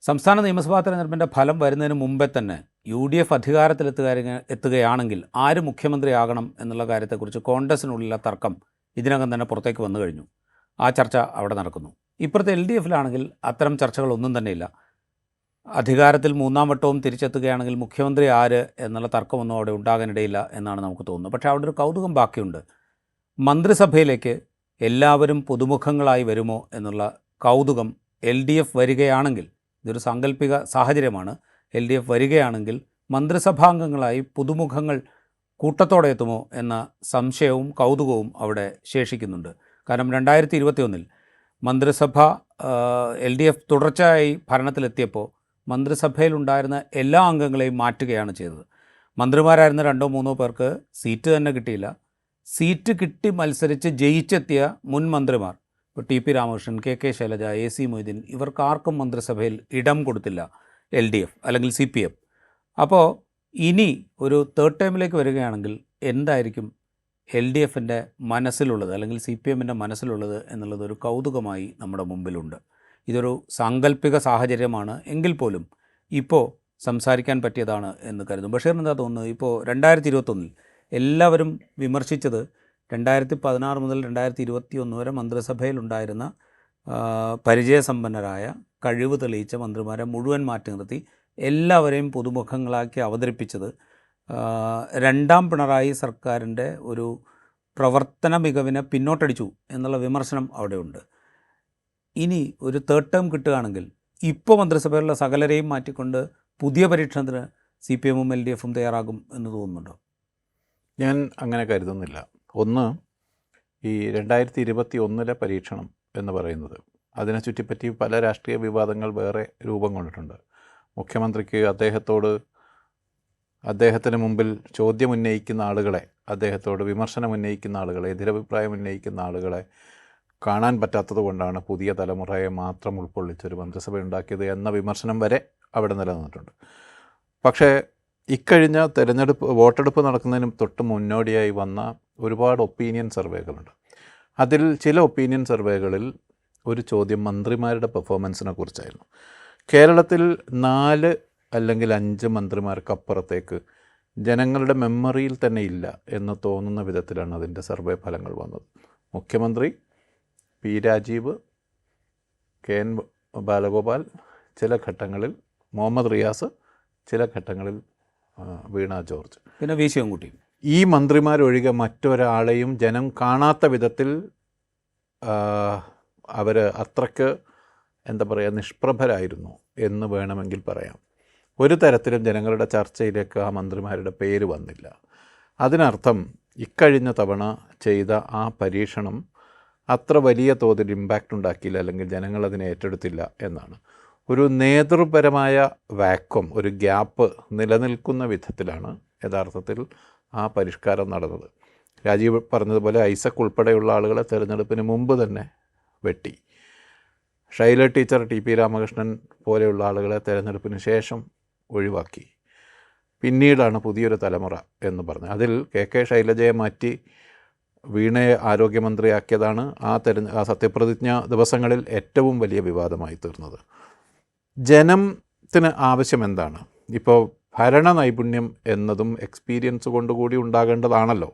സംസ്ഥാന നിയമസഭാ തെരഞ്ഞെടുപ്പിൻ്റെ ഫലം വരുന്നതിന് മുമ്പേ തന്നെ UDF അധികാരത്തിലെത്തുകയാണെങ്കിൽ ആര് മുഖ്യമന്ത്രിയാകണം എന്നുള്ള കാര്യത്തെക്കുറിച്ച് കോൺഗ്രസിനുള്ളിലെ തർക്കം ഇതിനകം തന്നെ പുറത്തേക്ക് വന്നു കഴിഞ്ഞു. ആ ചർച്ച അവിടെ നടക്കുന്നു. ഇപ്പുറത്തെ LDFിലാണെങ്കിൽ അത്തരം ചർച്ചകളൊന്നും തന്നെയില്ല. അധികാരത്തിൽ മൂന്നാം വട്ടവും തിരിച്ചെത്തുകയാണെങ്കിൽ മുഖ്യമന്ത്രി ആര് എന്നുള്ള തർക്കമൊന്നും അവിടെ ഉണ്ടാകാനിടയില്ല എന്നാണ് നമുക്ക് തോന്നുന്നത്. പക്ഷേ അവിടെ ഒരു കൗതുകം ബാക്കിയുണ്ട്. മന്ത്രിസഭയിലേക്ക് എല്ലാവരും പുതുമുഖങ്ങളായി വരുമോ എന്നുള്ള കൗതുകം LDF വരികയാണെങ്കിൽ, ഇതൊരു സാങ്കല്പിക സാഹചര്യമാണ്, LDF വരികയാണെങ്കിൽ മന്ത്രിസഭാംഗങ്ങളായി പുതുമുഖങ്ങൾ കൂട്ടത്തോടെ എത്തുമോ എന്ന സംശയവും കൗതുകവും അവിടെ ശേഷിക്കുന്നുണ്ട്. കാരണം 2021 മന്ത്രിസഭ LDF തുടർച്ചയായി ഭരണത്തിലെത്തിയപ്പോൾ മന്ത്രിസഭയിലുണ്ടായിരുന്ന എല്ലാ അംഗങ്ങളെയും മാറ്റുകയാണ് ചെയ്തത്. മന്ത്രിമാരായിരുന്ന 2-3 പേർക്ക് സീറ്റ് തന്നെ കിട്ടിയില്ല. സീറ്റ് കിട്ടി മത്സരിച്ച് ജയിച്ചെത്തിയ മുൻ മന്ത്രിമാർ, ഇപ്പോൾ TP Ramakrishnan, KK Shailaja, AC Moideen, ഇവർക്കാർക്കും മന്ത്രിസഭയിൽ ഇടം കൊടുത്തില്ല LDF അല്ലെങ്കിൽ CPM. അപ്പോൾ ഇനി ഒരു തേർഡ് ടൈമിലേക്ക് വരികയാണെങ്കിൽ എന്തായിരിക്കും LDFിൻ്റെ മനസ്സിലുള്ളത് അല്ലെങ്കിൽ CPMൻ്റെ മനസ്സിലുള്ളത് എന്നുള്ളത് ഒരു കൗതുകമായി നമ്മുടെ മുമ്പിലുണ്ട്. ഇതൊരു സാങ്കല്പിക സാഹചര്യമാണ് എങ്കിൽ പോലും ഇപ്പോൾ സംസാരിക്കാൻ പറ്റിയതാണ് എന്ന് കരുതും. ബഷീറിന് എന്താ തോന്നുന്നത്? ഇപ്പോൾ 2021 എല്ലാവരും വിമർശിച്ചത് 2016 മുതൽ 2021 വരെ മന്ത്രിസഭയിലുണ്ടായിരുന്ന പരിചയസമ്പന്നരായ കഴിവ് തെളിയിച്ച മന്ത്രിമാരെ മുഴുവൻ മാറ്റി നിർത്തി എല്ലാവരെയും പുതുമുഖങ്ങളാക്കി അവതരിപ്പിച്ചത് രണ്ടാം പിണറായി സർക്കാരിൻ്റെ ഒരു പ്രവർത്തന മികവിനെ പിന്നോട്ടടിച്ചു എന്നുള്ള വിമർശനം അവിടെയുണ്ട്. ഇനി ഒരു തേർഡ് ടേം കിട്ടുകയാണെങ്കിൽ ഇപ്പോൾ മന്ത്രിസഭയിലുള്ള സകലരെയും മാറ്റിക്കൊണ്ട് പുതിയ പരീക്ഷണത്തിന് CPMഉം LDFും തയ്യാറാകും എന്ന് തോന്നുന്നുണ്ടോ? ഞാൻ അങ്ങനെ കരുതുന്നില്ല. ഒന്ന്, ഈ 2021 പരീക്ഷണം എന്ന് പറയുന്നത്, അതിനെ ചുറ്റിപ്പറ്റി പല രാഷ്ട്രീയ വിവാദങ്ങൾ വേറെ രൂപം കൊണ്ടിട്ടുണ്ട്. മുഖ്യമന്ത്രിക്ക് അദ്ദേഹത്തിന് മുമ്പിൽ ചോദ്യം ഉന്നയിക്കുന്ന ആളുകളെ, അദ്ദേഹത്തോട് വിമർശനം ഉന്നയിക്കുന്ന ആളുകളെ, എതിരഭിപ്രായം ഉന്നയിക്കുന്ന ആളുകളെ കാണാൻ പറ്റാത്തത് കൊണ്ടാണ് പുതിയ തലമുറയെ മാത്രം ഉൾക്കൊള്ളിച്ചൊരു മന്ത്രിസഭ ഉണ്ടാക്കിയത് എന്ന വിമർശനം വരെ അവിടെ നിലനിന്നിട്ടുണ്ട്. പക്ഷേ ഇക്കഴിഞ്ഞ വോട്ടെടുപ്പ് നടക്കുന്നതിന് തൊട്ട് മുന്നോടിയായി വന്ന ഒരുപാട് ഒപ്പീനിയൻ സർവേകളുണ്ട്. അതിൽ ചില ഒപ്പീനിയൻ സർവേകളിൽ ഒരു ചോദ്യം മന്ത്രിമാരുടെ പെർഫോമൻസിനെ കുറിച്ചായിരുന്നു. കേരളത്തിൽ 4 അല്ലെങ്കിൽ 5 മന്ത്രിമാർക്കപ്പുറത്തേക്ക് ജനങ്ങളുടെ മെമ്മറിയിൽ തന്നെ ഇല്ല എന്ന് തോന്നുന്ന വിധത്തിലാണ് അതിൻ്റെ സർവേ ഫലങ്ങൾ വന്നത്. മുഖ്യമന്ത്രി P. രാജീവ്, KN ബാലഗോപാൽ, ചില ഘട്ടങ്ങളിൽ മുഹമ്മദ് റിയാസ്, ചില ഘട്ടങ്ങളിൽ വീണ ജോർജ്, പിന്നെ VC കുട്ടി, ഈ മന്ത്രിമാരൊഴികെ മറ്റൊരാളെയും ജനം കാണാത്ത വിധത്തിൽ അവർ അത്രയ്ക്ക് നിഷ്പ്രഭരായിരുന്നു എന്ന് വേണമെങ്കിൽ പറയാം. ഒരു തരത്തിലും ജനങ്ങളുടെ ചർച്ചയിലേക്ക് ആ മന്ത്രിമാരുടെ പേര് വന്നില്ല. അതിനർത്ഥം ഇക്കഴിഞ്ഞ തവണ ചെയ്ത ആ പരീക്ഷണം അത്ര വലിയ തോതിൽ ഇമ്പാക്റ്റ് ഉണ്ടാക്കിയില്ല, അല്ലെങ്കിൽ ജനങ്ങളതിനെ ഏറ്റെടുത്തില്ല എന്നാണ്. ഒരു നേതൃപരമായ വാക്വം, ഒരു ഗ്യാപ്പ് നിലനിൽക്കുന്ന വിധത്തിലാണ് യഥാർത്ഥത്തിൽ ആ പരിഷ്കാരം നടന്നത്. രാജീവ് പറഞ്ഞതുപോലെ ഐസക് ഉൾപ്പെടെയുള്ള ആളുകളെ തെരഞ്ഞെടുപ്പിന് മുമ്പ് തന്നെ വെട്ടി. ഷൈല ടീച്ചർ, TP രാമകൃഷ്ണൻ പോലെയുള്ള ആളുകളെ തെരഞ്ഞെടുപ്പിന് ശേഷം ഒഴിവാക്കി. പിന്നീടാണ് പുതിയൊരു തലമുറ എന്ന് പറഞ്ഞത്. അതിൽ KK ശൈലജയെ മാറ്റി വീണയെ ആരോഗ്യമന്ത്രിയാക്കിയതാണ് ആ സത്യപ്രതിജ്ഞ ദിവസങ്ങളിൽ ഏറ്റവും വലിയ വിവാദമായി തീർന്നത്. ജനത്തിന് ആവശ്യം എന്താണ്? ഇപ്പോൾ ഭരണ നൈപുണ്യം എന്നതും എക്സ്പീരിയൻസ് കൊണ്ടുകൂടി ഉണ്ടാകേണ്ടതാണല്ലോ.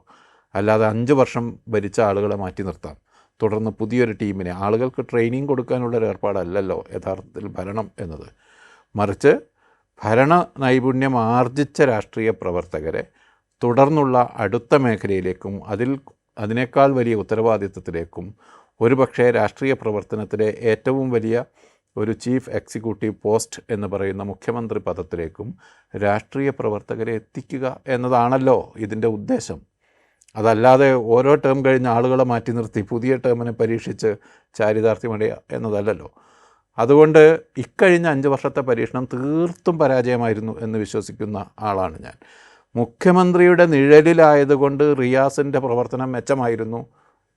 അല്ലാതെ 5 വർഷം ഭരിച്ച ആളുകളെ മാറ്റി നിർത്താം, തുടർന്ന് പുതിയൊരു ടീമിനെ, ആളുകൾക്ക് ട്രെയിനിങ് കൊടുക്കാനുള്ളൊരു ഏർപ്പാടല്ലല്ലോ യഥാർത്ഥത്തിൽ ഭരണം എന്നത്. മറിച്ച് ഭരണ നൈപുണ്യം ആർജിച്ച രാഷ്ട്രീയ പ്രവർത്തകരെ തുടർന്നുള്ള അടുത്ത മേഖലയിലേക്കും അതിനേക്കാൾ വലിയ ഉത്തരവാദിത്വത്തിലേക്കും, ഒരുപക്ഷെ രാഷ്ട്രീയ പ്രവർത്തനത്തിലെ ഏറ്റവും വലിയ ഒരു ചീഫ് എക്സിക്യൂട്ടീവ് പോസ്റ്റ് എന്ന് പറയുന്ന മുഖ്യമന്ത്രി പദത്തിലേക്കും രാഷ്ട്രീയ പ്രവർത്തകരെ എത്തിക്കുക എന്നതാണല്ലോ ഇതിൻ്റെ ഉദ്ദേശം. അതല്ലാതെ ഓരോ ടേം കഴിഞ്ഞ ആളുകളെ മാറ്റി നിർത്തി പുതിയ ടേമിനെ പരീക്ഷിച്ച് ചാരിതാർത്ഥ്യമടയുക എന്നതല്ലല്ലോ. അതുകൊണ്ട് ഇക്കഴിഞ്ഞ 5 വർഷത്തെ പരീക്ഷണം തീർത്തും പരാജയമായിരുന്നു എന്ന് വിശ്വസിക്കുന്ന ആളാണ് ഞാൻ. മുഖ്യമന്ത്രിയുടെ നിഴലിലായതുകൊണ്ട് റിയാസിൻ്റെ പ്രവർത്തനം മെച്ചമായിരുന്നു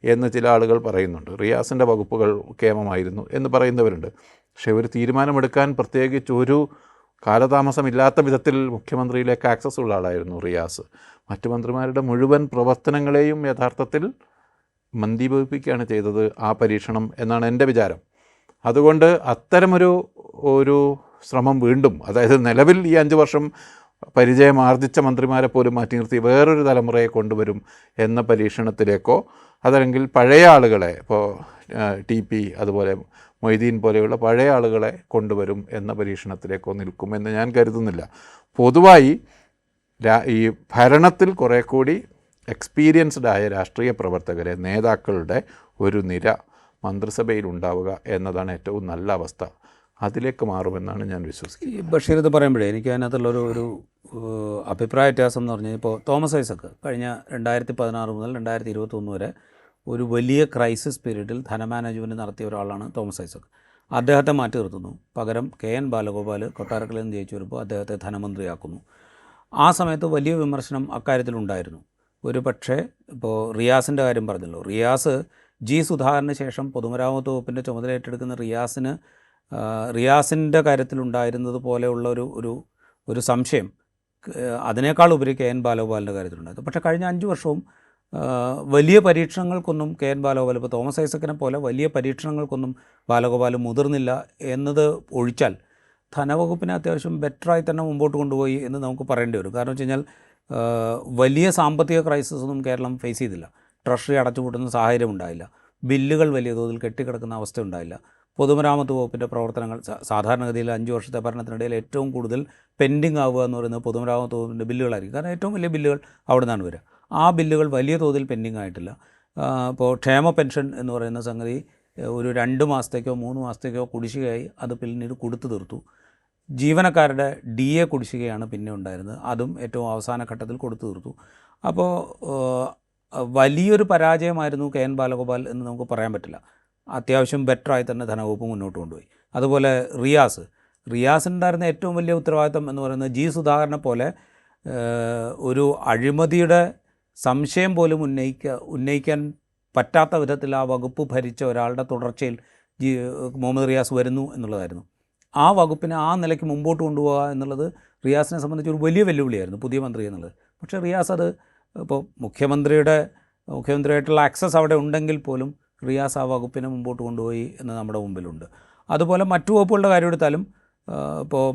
എന്ന് ചില ആളുകൾ പറയുന്നുണ്ട്. റിയാസിൻ്റെ വകുപ്പുകൾ കേമമായിരുന്നു എന്ന് പറയുന്നവരുണ്ട്. പക്ഷേ ഒരു തീരുമാനമെടുക്കാൻ പ്രത്യേകിച്ച് ഒരു കാലതാമസമില്ലാത്ത വിധത്തിൽ മുഖ്യമന്ത്രിയിലേക്ക് ആക്സസ് ഉള്ള ആളായിരുന്നു റിയാസ്. മറ്റു മന്ത്രിമാരുടെ മുഴുവൻ പ്രവർത്തനങ്ങളെയും യഥാർത്ഥത്തിൽ മന്ദീഭവിപ്പിക്കുകയാണ് ചെയ്തത് ആ പരീക്ഷണം എന്നാണ് എൻ്റെ വിചാരം. അതുകൊണ്ട് അത്തരമൊരു ശ്രമം വീണ്ടും, അതായത് നിലവിൽ ഈ 5 വർഷം പരിചയം ആർജിച്ച മന്ത്രിമാരെ പോലും മാറ്റി നിർത്തി വേറൊരു തലമുറയെ കൊണ്ടുവരും എന്ന പരീക്ഷണത്തിലേക്കോ, അതല്ലെങ്കിൽ പഴയ ആളുകളെ, ഇപ്പോൾ TP അതുപോലെ മൊയ്തീൻ പോലെയുള്ള പഴയ ആളുകളെ കൊണ്ടുവരും എന്ന പരീക്ഷണത്തിലേക്കോ നിൽക്കുമെന്ന് ഞാൻ കരുതുന്നില്ല. പൊതുവായി ഈ ഭരണത്തിൽ കുറേ കൂടി എക്സ്പീരിയൻസ്ഡ് ആയ രാഷ്ട്രീയ പ്രവർത്തകരെ, നേതാക്കളുടെ ഒരു നിര മന്ത്രിസഭയിൽ ഉണ്ടാവുക എന്നതാണ് ഏറ്റവും നല്ല അവസ്ഥ. അതിലേക്ക് മാറുമെന്നാണ് ഞാൻ വിശ്വസിക്കുന്നത്. ഈ ബഷീർ ഇത് പറയുമ്പോഴേ എനിക്ക് അതിനകത്തുള്ളൊരു അഭിപ്രായ വ്യത്യാസം എന്ന് പറഞ്ഞാൽ, ഇപ്പോൾ തോമസ് ഐസക്ക് കഴിഞ്ഞ 2016 മുതൽ 2021 വരെ ഒരു വലിയ ക്രൈസിസ് പീരീഡിൽ ധനമാനേജ്മെൻറ്റ് നടത്തിയ ഒരാളാണ് തോമസ് ഐസക്ക്. അദ്ദേഹത്തെ മാറ്റി നിർത്തുന്നു. പകരം KN ബാലഗോപാൽ കൊട്ടാരക്കരയിൽ നിന്ന് ജയിച്ചു വരുമ്പോൾ അദ്ദേഹത്തെ ധനമന്ത്രിയാക്കുന്നു. ആ സമയത്ത് വലിയ വിമർശനം അക്കാര്യത്തിലുണ്ടായിരുന്നു. ഒരു പക്ഷേ ഇപ്പോൾ റിയാസിൻ്റെ കാര്യം പറഞ്ഞല്ലോ, റിയാസ് G. സുധാകരന് ശേഷം പൊതുമരാമത്ത് വകുപ്പിൻ്റെ ചുമതല ഏറ്റെടുക്കുന്ന റിയാസിൻ്റെ കാര്യത്തിലുണ്ടായിരുന്നത് പോലെയുള്ള ഒരു സംശയം അതിനേക്കാൾ ഉപരി KN ബാലഗോപാലിൻ്റെ കാര്യത്തിലുണ്ടായിരുന്നു. പക്ഷേ കഴിഞ്ഞ 5 വർഷവും വലിയ പരീക്ഷണങ്ങൾക്കൊന്നും KN ബാലഗോപാൽ, ഇപ്പോൾ തോമസ് ഐസക്കിനെ പോലെ വലിയ പരീക്ഷണങ്ങൾക്കൊന്നും ബാലഗോപാൽ മുതിർന്നില്ല എന്നത് ഒഴിച്ചാൽ ധനവകുപ്പിനെ അത്യാവശ്യം ബെറ്ററായി തന്നെ മുമ്പോട്ട് കൊണ്ടുപോയി എന്ന് നമുക്ക് പറയേണ്ടി വരും. കാരണം വെച്ച് കഴിഞ്ഞാൽ വലിയ സാമ്പത്തിക ക്രൈസിസൊന്നും കേരളം ഫേസ് ചെയ്തില്ല. ട്രഷറി അടച്ചുപൂട്ടുന്ന സാഹചര്യം ഉണ്ടായില്ല. ബില്ലുകൾ വലിയ തോതിൽ കെട്ടിക്കിടക്കുന്ന അവസ്ഥ ഉണ്ടായില്ല. പൊതുമരാമത്ത് വകുപ്പിൻ്റെ പ്രവർത്തനങ്ങൾ സാധാരണഗതിയിൽ 5 വർഷത്തെ ഭരണത്തിനിടയിൽ ഏറ്റവും കൂടുതൽ പെൻഡിങ് ആവുക എന്ന് പറയുന്നത് പൊതുമരാമത്ത് വകുപ്പിൻ്റെ ബില്ലുകളായിരിക്കും. കാരണം ഏറ്റവും വലിയ ബില്ലുകൾ അവിടെ നിന്നാണ് വരിക. ആ ബില്ലുകൾ വലിയ തോതിൽ പെൻഡിങ് ആയിട്ടില്ല. ഇപ്പോൾ ക്ഷേമ പെൻഷൻ എന്ന് പറയുന്ന സംഗതി ഒരു 2 മാസത്തേക്കോ 3 മാസത്തേക്കോ കുടിശ്ശികയായി അത് പിന്നീട് കൊടുത്തു തീർത്തു. ജീവനക്കാരുടെ DA കുടിശ്ശികയാണ് പിന്നെ ഉണ്ടായിരുന്നത്, അതും ഏറ്റവും അവസാന ഘട്ടത്തിൽ കൊടുത്തു തീർത്തു. അപ്പോൾ വലിയൊരു പരാജയമായിരുന്നു KN ബാലഗോപാൽ എന്ന് നമുക്ക് പറയാൻ പറ്റില്ല. അത്യാവശ്യം ബെറ്ററായി തന്നെ ധനവകുപ്പ് മുന്നോട്ട് കൊണ്ടുപോയി. അതുപോലെ റിയാസിനുണ്ടായിരുന്ന ഏറ്റവും വലിയ ഉത്തരവാദിത്തം എന്ന് പറയുന്നത് G. സുധാകരനെ പോലെ ഒരു അഴിമതിയുടെ സംശയം പോലും ഉന്നയിക്കാൻ പറ്റാത്ത വിധത്തിൽ ആ വകുപ്പ് ഭരിച്ച ഒരാളുടെ തുടർച്ചയിൽ മുഹമ്മദ് റിയാസ് വരുന്നു എന്നുള്ളതായിരുന്നു. ആ വകുപ്പിനെ ആ നിലയ്ക്ക് മുമ്പോട്ട് കൊണ്ടുപോകുക എന്നുള്ളത് റിയാസിനെ സംബന്ധിച്ച് ഒരു വലിയ വെല്ലുവിളിയായിരുന്നു, പുതിയ മന്ത്രി എന്നുള്ളത്. പക്ഷേ റിയാസ് അത് ഇപ്പോൾ മുഖ്യമന്ത്രിയായിട്ടുള്ള ആക്സസ് അവിടെ ഉണ്ടെങ്കിൽ പോലും റിയാസ് ആ വകുപ്പിനെ മുമ്പോട്ട് കൊണ്ടുപോയി എന്ന് നമ്മുടെ മുമ്പിലുണ്ട്. അതുപോലെ മറ്റു വകുപ്പുകളുടെ കാര്യം എടുത്താലും ഇപ്പോൾ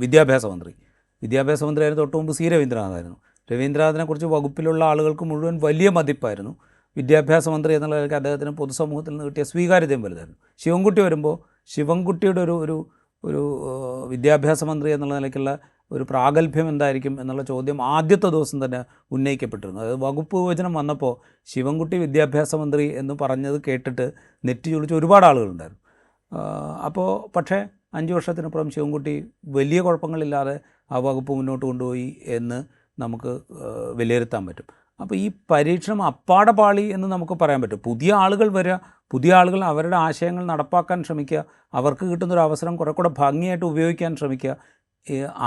വിദ്യാഭ്യാസ മന്ത്രിയായിരുന്നു തൊട്ട് മുമ്പ് C. രവീന്ദ്രനാഥായിരുന്നു. രവീന്ദ്രനാഥിനെക്കുറിച്ച് വകുപ്പിലുള്ള ആളുകൾക്ക് മുഴുവൻ വലിയ മതിപ്പായിരുന്നു. വിദ്യാഭ്യാസ മന്ത്രി എന്നുള്ള നിലയ്ക്ക് അദ്ദേഹത്തിന് പൊതുസമൂഹത്തിൽ നിന്ന് കിട്ടിയ സ്വീകാര്യതയും വലുതായിരുന്നു. ശിവൻകുട്ടി വരുമ്പോൾ ശിവൻകുട്ടിയുടെ ഒരു വിദ്യാഭ്യാസ മന്ത്രി എന്നുള്ള നിലയ്ക്കുള്ള ഒരു പ്രാഗൽഭ്യം എന്തായിരിക്കും എന്നുള്ള ചോദ്യം ആദ്യത്തെ ദിവസം തന്നെ ഉന്നയിക്കപ്പെട്ടിരുന്നു. അതായത് വകുപ്പ് വിഭജനം വന്നപ്പോൾ ശിവൻകുട്ടി വിദ്യാഭ്യാസ മന്ത്രി എന്ന് പറഞ്ഞത് കേട്ടിട്ട് നെറ്റി ചൊളിച്ച ഒരുപാട് ആളുകളുണ്ടായിരുന്നു. അപ്പോൾ പക്ഷേ 5 വർഷത്തിനപ്പുറം ശിവൻകുട്ടി വലിയ കുഴപ്പങ്ങളില്ലാതെ ആ വകുപ്പ് മുന്നോട്ട് കൊണ്ടുപോയി എന്ന് നമുക്ക് വിലയിരുത്താൻ പറ്റും. അപ്പോൾ ഈ പരീക്ഷണം അപ്പാടെ പാളി എന്ന് നമുക്ക് പറയാൻ പറ്റും. പുതിയ ആളുകൾ വരിക, പുതിയ ആളുകൾ അവരുടെ ആശയങ്ങൾ നടപ്പാക്കാൻ ശ്രമിക്കുക, അവർക്ക് കിട്ടുന്നൊരു അവസരം കുറെ കൂടെ ഭംഗിയായിട്ട് ഉപയോഗിക്കാൻ ശ്രമിക്കുക.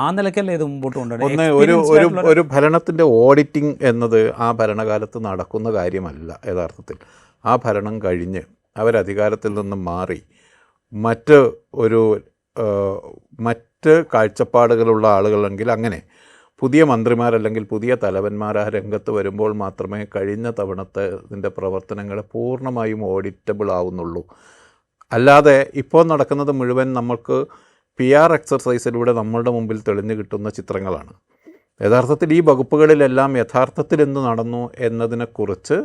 ആ നിലയ്ക്കല്ലേ ഇത് മുമ്പോട്ട് കൊണ്ടുപോകണം. ഒരു ഭരണത്തിൻ്റെ ഓഡിറ്റിംഗ് എന്നത് ആ ഭരണകാലത്ത് നടക്കുന്ന കാര്യമല്ല. യഥാർത്ഥത്തിൽ ആ ഭരണം കഴിഞ്ഞ് അവരധികാരത്തിൽ നിന്നും മാറി മറ്റ് കാഴ്ചപ്പാടുകളുള്ള ആളുകളെങ്കിൽ അങ്ങനെ പുതിയ മന്ത്രിമാരല്ലെങ്കിൽ പുതിയ തലവന്മാർ ആ രംഗത്ത് വരുമ്പോൾ മാത്രമേ കഴിഞ്ഞ തവണത്തെ പ്രവർത്തനങ്ങൾ പൂർണ്ണമായും ഓഡിറ്റബിൾ ആവുന്നുള്ളൂ. അല്ലാതെ ഇപ്പോൾ നടക്കുന്നത് മുഴുവൻ നമ്മൾക്ക് PR എക്സർസൈസിലൂടെ നമ്മളുടെ മുമ്പിൽ തെളിഞ്ഞു കിട്ടുന്ന ചിത്രങ്ങളാണ്. യഥാർത്ഥത്തിൽ ഈ വകുപ്പുകളിലെല്ലാം യഥാർത്ഥത്തിൽ എന്ത് നടന്നു എന്നതിനെക്കുറിച്ച്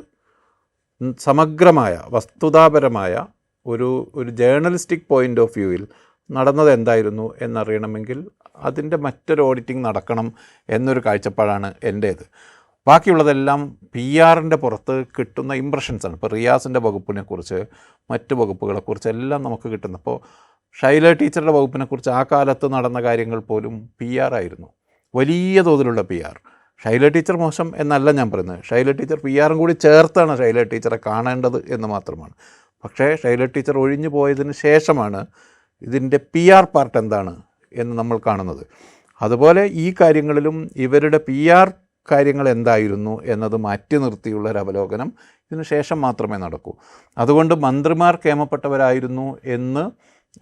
സമഗ്രമായ വസ്തുതാപരമായ ഒരു ജേർണലിസ്റ്റിക് പോയിൻ്റ് ഓഫ് വ്യൂവിൽ നടന്നത് എന്തായിരുന്നു എന്നറിയണമെങ്കിൽ അതിൻ്റെ മറ്റൊരു ഓഡിറ്റിംഗ് നടക്കണം എന്നൊരു കാഴ്ചപ്പാടാണ് എൻ്റേത്. ബാക്കിയുള്ളതെല്ലാം PR-ൻ്റെ പുറത്ത് കിട്ടുന്ന ഇംപ്രഷൻസാണ്. ഇപ്പോൾ റിയാസിൻ്റെ വകുപ്പിനെക്കുറിച്ച് മറ്റ് വകുപ്പുകളെക്കുറിച്ച് എല്ലാം നമുക്ക് കിട്ടുന്നു. ഇപ്പോൾ ഷൈല ടീച്ചറുടെ വകുപ്പിനെക്കുറിച്ച് ആ കാലത്ത് നടന്ന കാര്യങ്ങൾ പോലും PR ആയിരുന്നു, വലിയ തോതിലുള്ള PR. ഷൈല ടീച്ചർ മോശം എന്നല്ല ഞാൻ പറയുന്നത്. ഷൈല ടീച്ചർ PR-ഉം കൂടി ചേർത്താണ് ഷൈല ടീച്ചറെ കാണേണ്ടത് എന്ന് മാത്രമാണ്. പക്ഷേ ഷൈല ടീച്ചർ ഒഴിഞ്ഞു പോയതിന് ശേഷമാണ് ഇതിൻ്റെ PR പാർട്ട് എന്താണ് എന്ന് നമ്മൾ കാണുന്നത്. അതുപോലെ ഈ കാര്യങ്ങളിലും ഇവരുടെ PR കാര്യങ്ങൾ എന്തായിരുന്നു എന്നത് മാറ്റി നിർത്തിയുള്ള ഒരു അവലോകനം ഇതിന് ശേഷം മാത്രമേ നടക്കൂ. അതുകൊണ്ട് മന്ത്രിമാർ കേമപ്പെട്ടവരായിരുന്നു എന്ന്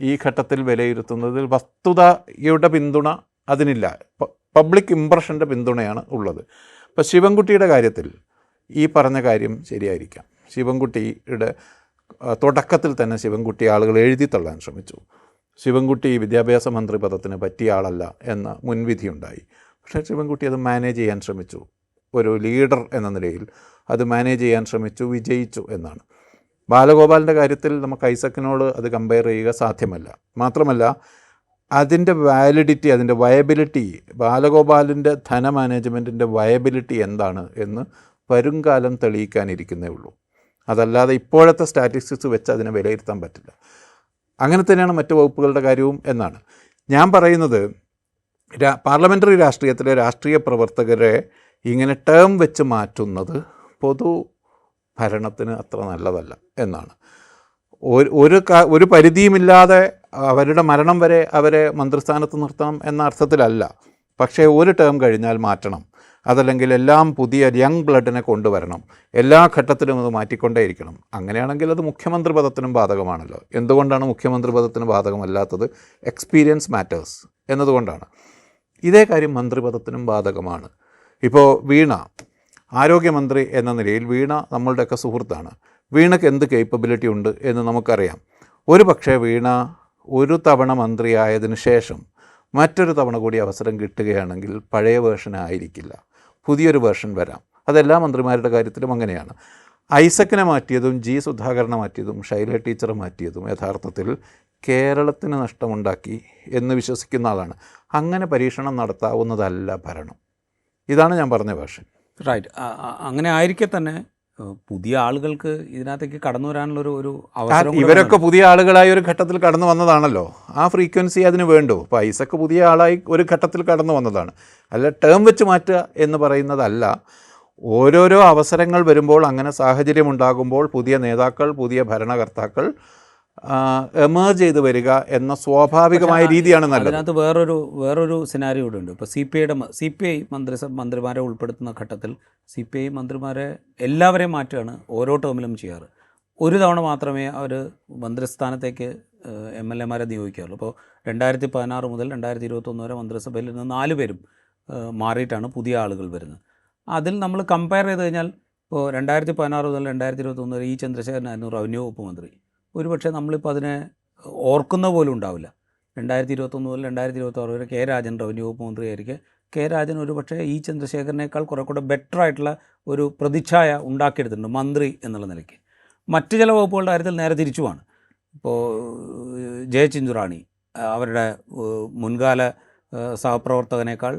ഈ ഘട്ടത്തിൽ വിലയിരുത്തുന്നതിൽ വസ്തുതയുടെ പിന്തുണ അതിനില്ല, പബ്ലിക് ഇംപ്രഷൻ്റെ പിന്തുണയാണ് ഉള്ളത്. ഇപ്പോൾ ശിവൻകുട്ടിയുടെ കാര്യത്തിൽ ഈ പറഞ്ഞ കാര്യം ശരിയായിരിക്കാം. ശിവൻകുട്ടിയുടെ തുടക്കത്തിൽ തന്നെ ശിവൻകുട്ടി ആളുകൾ എഴുതി തള്ളാൻ ശ്രമിച്ചു. ശിവൻകുട്ടി വിദ്യാഭ്യാസ മന്ത്രി പദത്തിന് പറ്റിയ ആളല്ല എന്ന മുൻവിധിയുണ്ടായി. പക്ഷേ ശിവൻകുട്ടി അത് മാനേജ് ചെയ്യാൻ ശ്രമിച്ചു. ഒരു ലീഡർ എന്ന നിലയിൽ അത് മാനേജ് ചെയ്യാൻ ശ്രമിച്ചു, വിജയിച്ചു എന്നാണ്. ബാലഗോപാലിൻ്റെ കാര്യത്തിൽ നമുക്ക് ഐസക്കിനോട് അത് കമ്പയർ ചെയ്യുക സാധ്യമല്ല. മാത്രമല്ല അതിൻ്റെ വാലിഡിറ്റി, അതിൻ്റെ വയബിലിറ്റി, ബാലഗോപാലിൻ്റെ ധന മാനേജ്മെൻറ്റിൻ്റെ വയബിലിറ്റി എന്താണ് എന്ന് വരുംകാലം തെളിയിക്കാനിരിക്കുന്നേ ഉള്ളൂ. അതല്ലാതെ ഇപ്പോഴത്തെ സ്റ്റാറ്റിസ്റ്റിക്സ് വെച്ച് അതിനെ വിലയിരുത്താൻ പറ്റില്ല. അങ്ങനെ തന്നെയാണ് മറ്റു വകുപ്പുകളുടെ കാര്യവും എന്നാണ് ഞാൻ പറയുന്നത്. പാർലമെൻ്ററി രാഷ്ട്രീയത്തിലെ രാഷ്ട്രീയ പ്രവർത്തകരെ ഇങ്ങനെ ടേം വെച്ച് മാറ്റുന്നത് പൊതു ഭരണത്തിന് അത്ര നല്ലതല്ല എന്നാണ്. ഒരു പരിധിയുമില്ലാതെ അവരുടെ മരണം വരെ അവരെ മന്ത്രിസ്ഥാനത്ത് നിർത്തണം എന്ന അർത്ഥത്തിലല്ല. പക്ഷേ ഒരു ടേം കഴിഞ്ഞാൽ മാറ്റണം. അതല്ലെങ്കിൽ എല്ലാം പുതിയ യങ് ബ്ലഡിനെ കൊണ്ടുവരണം. എല്ലാ ഘട്ടത്തിലും അത് മാറ്റിക്കൊണ്ടേയിരിക്കണം. അങ്ങനെയാണെങ്കിൽ അത് മുഖ്യമന്ത്രി പദത്തിനും ബാധകമാണല്ലോ. എന്തുകൊണ്ടാണ് മുഖ്യമന്ത്രി പദത്തിന് ബാധകമല്ലാത്തത്? എക്സ്പീരിയൻസ് മാറ്റേഴ്സ് എന്നതുകൊണ്ടാണ്. ഇതേ കാര്യം മന്ത്രിപദത്തിനും ബാധകമാണ്. ഇപ്പോൾ വീണ ആരോഗ്യമന്ത്രി എന്ന നിലയിൽ വീണ നമ്മളുടെയൊക്കെ സുഹൃത്താണ്. വീണയ്ക്ക് എന്ത് കേപ്പബിലിറ്റി ഉണ്ട് എന്ന് നമുക്കറിയാം. ഒരു പക്ഷേ വീണ ഒരു തവണ മന്ത്രിയായതിനു ശേഷം മറ്റൊരു തവണ കൂടി അവസരം കിട്ടുകയാണെങ്കിൽ പഴയ വേർഷൻ ആയിരിക്കില്ല, പുതിയൊരു വേർഷൻ വരാം. അതെല്ലാ മന്ത്രിമാരുടെ കാര്യത്തിലും അങ്ങനെയാണ്. ഐസക്കിനെ മാറ്റിയതും ജി സുധാകരനെ മാറ്റിയതും ശൈല ടീച്ചറെ മാറ്റിയതും യഥാർത്ഥത്തിൽ കേരളത്തിന് നഷ്ടമുണ്ടാക്കി എന്ന് വിശ്വസിക്കുന്ന ആളാണ്. അങ്ങനെ പരീക്ഷണം നടത്താവുന്നതല്ല ഭരണം. ഇതാണ് ഞാൻ പറഞ്ഞ വേർഷൻ. റൈറ്റ്. അങ്ങനെ ആയിരിക്കെ തന്നെ പുതിയ ആളുകൾക്ക് ഇതിനകത്തേക്ക് കടന്നു വരാനുള്ളൊരു ഒരു അവസരം. ഇവരൊക്കെ പുതിയ ആളുകളായി ഒരു ഘട്ടത്തിൽ കടന്നു വന്നതാണല്ലോ. ആ ഫ്രീക്വൻസി അതിന് വേണ്ടു. ഇപ്പോൾ ഐസക്ക് പുതിയ ആളായി ഒരു ഘട്ടത്തിൽ കടന്നു വന്നതാണ്. അല്ല ടേം വെച്ച് മാറ്റുക എന്ന് പറയുന്നതല്ല. ഓരോരോ അവസരങ്ങൾ വരുമ്പോൾ, അങ്ങനെ സാഹചര്യം ഉണ്ടാകുമ്പോൾ പുതിയ നേതാക്കൾ, പുതിയ ഭരണകർത്താക്കൾ എമേർജ് ചെയ്ത് വരിക എന്ന സ്വാഭാവികമായ രീതിയാണ് നല്ലത്. അതിനകത്ത് വേറൊരു സിനാരിയോ കൂടെ ഉണ്ട്. ഇപ്പോൾ സി പി ഐ മന്ത്രിമാരെ ഉൾപ്പെടുത്തുന്ന ഘട്ടത്തിൽ സി പി ഐ മന്ത്രിമാരെ എല്ലാവരെയും മാറ്റുകയാണ് ഓരോ ടേമിലും ചെയ്യാറ്. ഒരു തവണ മാത്രമേ അവർ മന്ത്രിസ്ഥാനത്തേക്ക് MLA-മാരെ നിയോഗിക്കാറുള്ളൂ. ഇപ്പോൾ 2016 മുതൽ 2021 വരെ മന്ത്രിസഭയിൽ നിന്ന് 4 പേരും മാറിയിട്ടാണ് പുതിയ ആളുകൾ വരുന്നത്. അതിൽ നമ്മൾ കമ്പയർ ചെയ്ത് കഴിഞ്ഞാൽ ഇപ്പോൾ 2016 മുതൽ 2021 വരെ ചന്ദ്രശേഖരനായിരുന്നു റവന്യൂ വകുപ്പ് മന്ത്രി. ഒരുപക്ഷെ നമ്മളിപ്പോൾ അതിനെ ഓർക്കുന്ന പോലും ഉണ്ടാവില്ല. 2021 മുതൽ 2026 വരെ കെ രാജൻ റവന്യൂ വകുപ്പ് മന്ത്രിയായിരിക്കെ കെ രാജൻ ഒരുപക്ഷെ ചന്ദ്രശേഖരനേക്കാൾ കുറെ കൂടെ ബെറ്റർ ആയിട്ടുള്ള ഒരു പ്രതിച്ഛായ ഉണ്ടാക്കിയെടുത്തിട്ടുണ്ട് മന്ത്രി എന്നുള്ള നിലയ്ക്ക്. മറ്റ് ചില വകുപ്പുകളുടെ കാര്യത്തിൽ നേരെ തിരിച്ചുമാണ്. ഇപ്പോൾ ജെ ചിഞ്ചുറാണി അവരുടെ മുൻകാല സഹപ്രവർത്തകനേക്കാൾ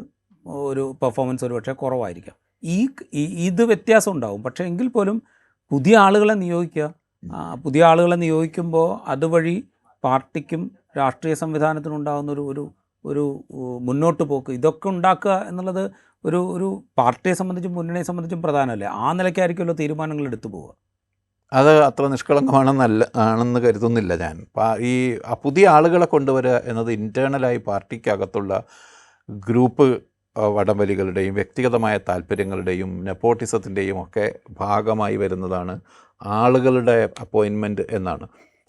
ഒരു പെർഫോമൻസ് ഒരുപക്ഷെ കുറവായിരിക്കാം. ഇത് വ്യത്യാസം ഉണ്ടാവും. പക്ഷേ എങ്കിൽ പോലും പുതിയ ആളുകളെ നിയോഗിക്കുക, പുതിയ ആളുകളെ നിയോഗിക്കുമ്പോൾ അതുവഴി പാർട്ടിക്കും രാഷ്ട്രീയ സംവിധാനത്തിനുണ്ടാകുന്ന ഒരു മുന്നോട്ട് പോക്ക് ഇതൊക്കെ ഉണ്ടാക്കുക എന്നുള്ളത് ഒരു പാർട്ടിയെ സംബന്ധിച്ചും മുന്നണിയെ സംബന്ധിച്ചും പ്രധാനമല്ലേ. ആ നിലയ്ക്കായിരിക്കുമല്ലോ തീരുമാനങ്ങൾ എടുത്തു പോവുക. അത് അത്ര നിഷ്കളങ്കമാണെന്ന് കരുതുന്നില്ല ഞാൻ. ഈ പുതിയ ആളുകളെ കൊണ്ടുവരിക എന്നത് ഇൻറ്റേർണലായി പാർട്ടിക്കകത്തുള്ള ഗ്രൂപ്പ് വടംവലികളുടെയും വ്യക്തിഗതമായ താല്പര്യങ്ങളുടെയും നെപ്പോട്ടിസത്തിൻ്റെയും ഒക്കെ ഭാഗമായി വരുന്നതാണ് ആളുകളുടെ അപ്പോയിൻമെൻറ്റ് എന്നാണ്.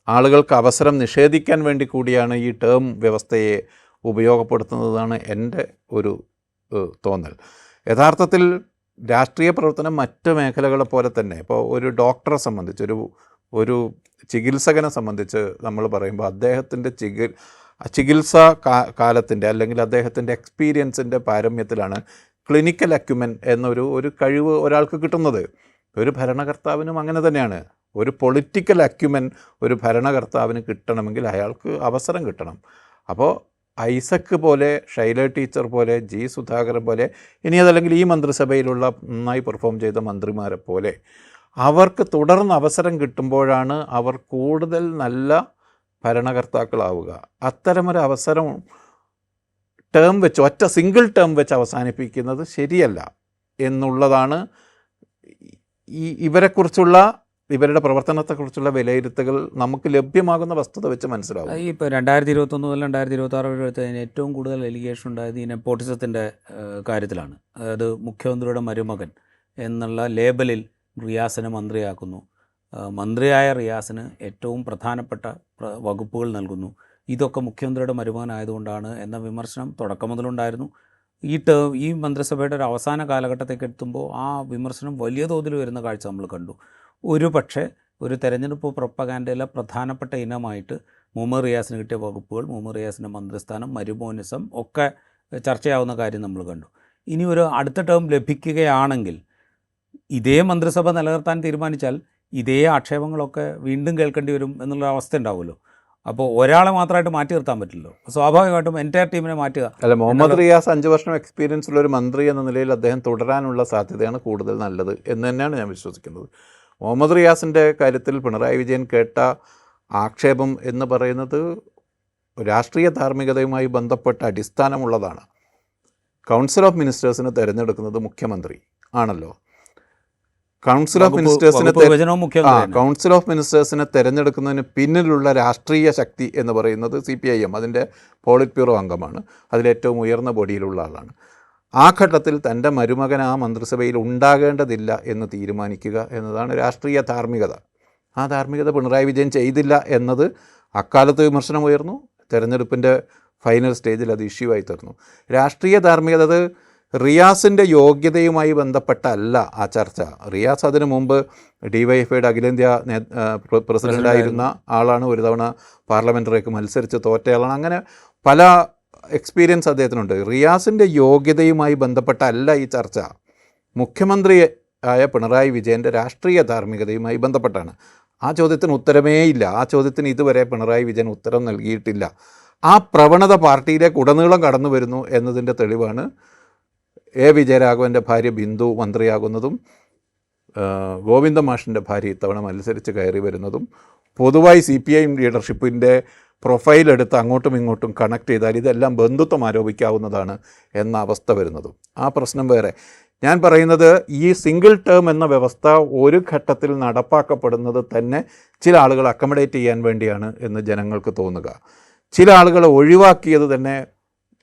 ആളുകൾക്ക് അവസരം നിഷേധിക്കാൻ വേണ്ടി കൂടിയാണ് ഈ ടേം വ്യവസ്ഥയെ ഉപയോഗപ്പെടുത്തുന്നതാണ് എൻ്റെ ഒരു തോന്നൽ. യഥാർത്ഥത്തിൽ രാഷ്ട്രീയ പ്രവർത്തനം മറ്റ് മേഖലകളെ പോലെ തന്നെ ഇപ്പോൾ ഒരു ഡോക്ടറെ സംബന്ധിച്ച്, ഒരു ചികിത്സകനെ സംബന്ധിച്ച് നമ്മൾ പറയുമ്പോൾ അദ്ദേഹത്തിൻ്റെ ചികിത്സാ കാലത്തിൻ്റെ അല്ലെങ്കിൽ അദ്ദേഹത്തിൻ്റെ എക്സ്പീരിയൻസിൻ്റെ പാരമ്യത്തിലാണ് ക്ലിനിക്കൽ അക്യുമെൻ എന്നൊരു കഴിവ് ഒരാൾക്ക് കിട്ടുന്നത്. ഒരു ഭരണകർത്താവിനും അങ്ങനെ തന്നെയാണ്. ഒരു പൊളിറ്റിക്കൽ അക്യുമെൻ ഒരു ഭരണകർത്താവിന് കിട്ടണമെങ്കിൽ അയാൾക്ക് അവസരം കിട്ടണം. അപ്പോൾ ഐസക്ക് പോലെ, ശൈല ടീച്ചർ പോലെ, ജി സുധാകരൻ പോലെ, ഇനി അതല്ലെങ്കിൽ ഈ മന്ത്രിസഭയിലുള്ള നന്നായി പെർഫോം ചെയ്ത മന്ത്രിമാരെ പോലെ അവർക്ക് തുടർന്ന് അവസരം കിട്ടുമ്പോഴാണ് അവർ കൂടുതൽ നല്ല ഭരണകർത്താക്കളാവുക. അത്തരമൊരു അവസരം ടേം വെച്ച്, ഒറ്റ സിംഗിൾ ടേം വെച്ച് അവസാനിപ്പിക്കുന്നത് ശരിയല്ല എന്നുള്ളതാണ് ഇവരുടെ പ്രവർത്തനത്തെക്കുറിച്ചുള്ള വിലയിരുത്തൽ നമുക്ക് ലഭ്യമാകുന്ന വസ്തുത വെച്ച് മനസ്സിലാവും. ഇപ്പോൾ 2021 മുതൽ 2026 വരെ എടുത്തതിന് ഏറ്റവും കൂടുതൽ എലിഗേഷൻ ഉണ്ടായത് ഈ നെപ്പോട്ടിസത്തിൻ്റെ കാര്യത്തിലാണ്. അതായത് മുഖ്യമന്ത്രിയുടെ മരുമകൻ എന്നുള്ള ലേബലിൽ റിയാസിനെ മന്ത്രിയാക്കുന്നു. മന്ത്രിയായ റിയാസിന് ഏറ്റവും പ്രധാനപ്പെട്ട വകുപ്പുകൾ നൽകുന്നു. ഇതൊക്കെ മുഖ്യമന്ത്രിയുടെ മരുമകനായതുകൊണ്ടാണ് എന്ന വിമർശനം തുടക്കം മുതലുണ്ടായിരുന്നു. ഈ മന്ത്രിസഭയുടെ ഒരു അവസാന കാലഘട്ടത്തേക്ക് എത്തുമ്പോൾ ആ വിമർശനം വലിയ തോതിൽ വരുന്ന കാഴ്ച നമ്മൾ കണ്ടു. ഒരു പക്ഷേ ഒരു തെരഞ്ഞെടുപ്പ് പ്രൊപ്പഗാൻഡയിലെ പ്രധാനപ്പെട്ട ഇനമായിട്ട് മുഹമ്മദ് റിയാസിന് കിട്ടിയ വകുപ്പുകൾ, മുഹമ്മദ് റിയാസിൻ്റെ മന്ത്രിസ്ഥാനം, മരുമോനിസം ഒക്കെ ചർച്ചയാവുന്ന കാര്യം നമ്മൾ കണ്ടു. ഇനി ഒരു അടുത്ത ടേം ലഭിക്കുകയാണെങ്കിൽ ഇതേ മന്ത്രിസഭ നിലനിർത്താൻ തീരുമാനിച്ചാൽ ഇതേ ആക്ഷേപങ്ങളൊക്കെ വീണ്ടും കേൾക്കേണ്ടി വരും എന്നുള്ള അവസ്ഥ ഉണ്ടാവുമല്ലോ. അപ്പോൾ ഒരാളെ മാത്രമായിട്ട് മാറ്റി നിർത്താൻ പറ്റില്ലല്ലോ. സ്വാഭാവികമായിട്ടും എൻറ്റയർ ടീമിനെ മാറ്റുക. അല്ല, മുഹമ്മദ് റിയാസ് 5 വർഷം എക്സ്പീരിയൻസ് ഉള്ള ഒരു മന്ത്രി എന്ന നിലയിൽ അദ്ദേഹം തുടരാനുള്ള സാധ്യതയാണ് കൂടുതൽ നല്ലത് എന്ന് തന്നെയാണ് ഞാൻ വിശ്വസിക്കുന്നത്. മുഹമ്മദ് റിയാസിൻ്റെ കാര്യത്തിൽ പിണറായി വിജയൻ കേട്ട ആക്ഷേപം എന്ന് പറയുന്നത് രാഷ്ട്രീയ ധാർമ്മികതയുമായി ബന്ധപ്പെട്ട അടിസ്ഥാനമുള്ളതാണ്. കൗൺസിൽ ഓഫ് മിനിസ്റ്റേഴ്സിന് തിരഞ്ഞെടുക്കുന്നത് മുഖ്യമന്ത്രി ആണല്ലോ. കൗൺസിൽ ഓഫ് മിനിസ്റ്റേഴ്സിനെ തിരഞ്ഞെടുക്കുന്നതിന് പിന്നിലുള്ള രാഷ്ട്രീയ ശക്തി എന്ന് പറയുന്നത് CPIM, അതിൻ്റെ പോളിറ്റ് ബ്യൂറോ അംഗമാണ്, അതിലേറ്റവും ഉയർന്ന ബോഡിയിലുള്ള ആളാണ്. ആ ഘട്ടത്തിൽ തൻ്റെ മരുമകൻ ആ മന്ത്രിസഭയിൽ ഉണ്ടാകേണ്ടതില്ല എന്ന് തീരുമാനിക്കുക എന്നതാണ് രാഷ്ട്രീയ ധാർമ്മികത. ആ ധാർമ്മികത പിണറായി വിജയൻ ചെയ്തില്ല എന്നത് അക്കാലത്ത് വിമർശനം ഉയർന്നു. തെരഞ്ഞെടുപ്പിൻ്റെ ഫൈനൽ സ്റ്റേജിൽ അത് ഇഷ്യൂ ആയി തീർന്നു. രാഷ്ട്രീയ ധാർമ്മികത അത് റിയാസിൻ്റെ യോഗ്യതയുമായി ബന്ധപ്പെട്ടല്ല ആ ചർച്ച. റിയാസ് അതിനു മുമ്പ് DYFIയുടെ അഖിലേന്ത്യാ പ്രസിഡൻ്റായിരുന്ന ആളാണ്, ഒരു തവണ പാർലമെൻ്ററിക്ക് മത്സരിച്ച് തോറ്റയാളാണ്. അങ്ങനെ പല എക്സ്പീരിയൻസ് അദ്ദേഹത്തിനുണ്ട്. റിയാസിൻ്റെ യോഗ്യതയുമായി ബന്ധപ്പെട്ടല്ല ഈ ചർച്ച. മുഖ്യമന്ത്രി ആയ പിണറായി വിജയൻ്റെ രാഷ്ട്രീയ ധാർമ്മികതയുമായി ബന്ധപ്പെട്ടാണ്. ആ ചോദ്യത്തിന് ഉത്തരമേ ഇല്ല. ആ ചോദ്യത്തിന് ഇതുവരെ പിണറായി വിജയൻ ഉത്തരം നൽകിയിട്ടില്ല. ആ പ്രവണത പാർട്ടിയിലേക്ക് ഉടനീളം കടന്നു വരുന്നു എന്നതിൻ്റെ തെളിവാണ് A. വിജയരാഘവൻ്റെ ഭാര്യ ബിന്ദു മന്ത്രിയാകുന്നതും ഗോവിന്ദ മാഷിൻ്റെ ഭാര്യ ഇത്തവണ മത്സരിച്ച് കയറി വരുന്നതും. പൊതുവായി CPIM ലീഡർഷിപ്പിൻ്റെ പ്രൊഫൈൽ എടുത്ത് അങ്ങോട്ടും ഇങ്ങോട്ടും കണക്ട് ചെയ്താൽ ഇതെല്ലാം ബന്ധുത്വം ആരോപിക്കാവുന്നതാണ് എന്ന അവസ്ഥ വരുന്നതും. ആ പ്രശ്നം വേറെ. ഞാൻ പറയുന്നത് ഈ സിംഗിൾ ടേം എന്ന വ്യവസ്ഥ ഒരു ഘട്ടത്തിൽ നടപ്പാക്കപ്പെടുന്നത് തന്നെ ചില ആളുകൾ അക്കമഡേറ്റ് ചെയ്യാൻ വേണ്ടിയാണ് എന്ന് ജനങ്ങൾക്ക് തോന്നുക. ചില ആളുകളെ ഒഴിവാക്കിയത് തന്നെ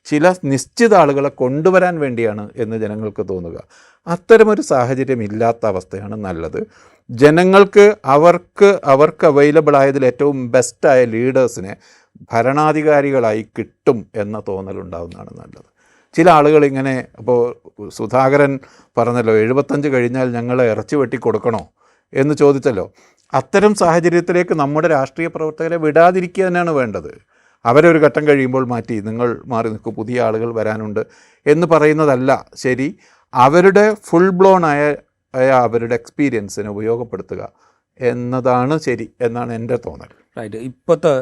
ചില നിശ്ചിത ആളുകളെ കൊണ്ടുവരാൻ വേണ്ടിയാണ് എന്ന് ജനങ്ങൾക്ക് തോന്നുക. അത്തരമൊരു സാഹചര്യം ഇല്ലാത്ത അവസ്ഥയാണ് നല്ലത്. ജനങ്ങൾക്ക് അവർക്ക് അവൈലബിൾ ആയതിൽ ഏറ്റവും ബെസ്റ്റായ ലീഡേഴ്സിനെ ഭരണാധികാരികളായി കിട്ടും എന്ന തോന്നലുണ്ടാവുന്നതാണ് നല്ലത്. ചില ആളുകൾ ഇങ്ങനെ, അപ്പോൾ സുധാകരൻ പറഞ്ഞല്ലോ 75 കഴിഞ്ഞാൽ ഞങ്ങളെ ഇറച്ചി വെട്ടി കൊടുക്കണോ എന്ന് ചോദിച്ചല്ലോ. അത്തരം സാഹചര്യത്തിലേക്ക് നമ്മുടെ രാഷ്ട്രീയ പ്രവർത്തകരെ വിടാതിരിക്കുക തന്നെയാണ് വേണ്ടത്. അവരെ ഒരു ഘട്ടം കഴിയുമ്പോൾ മാറ്റി നിങ്ങൾ മാറി നിൽക്കും, പുതിയ ആളുകൾ വരാനുണ്ട് എന്ന് പറയുന്നതല്ല ശരി. അവരുടെ ഫുൾ ബ്ലോൺ ആയ അവരുടെ എക്സ്പീരിയൻസിനെ ഉപയോഗപ്പെടുത്തുക എന്നതാണ് ശരി എന്നാണ് എൻ്റെ തോന്നൽ. റൈറ്റ്. ഇപ്പോഴത്തെ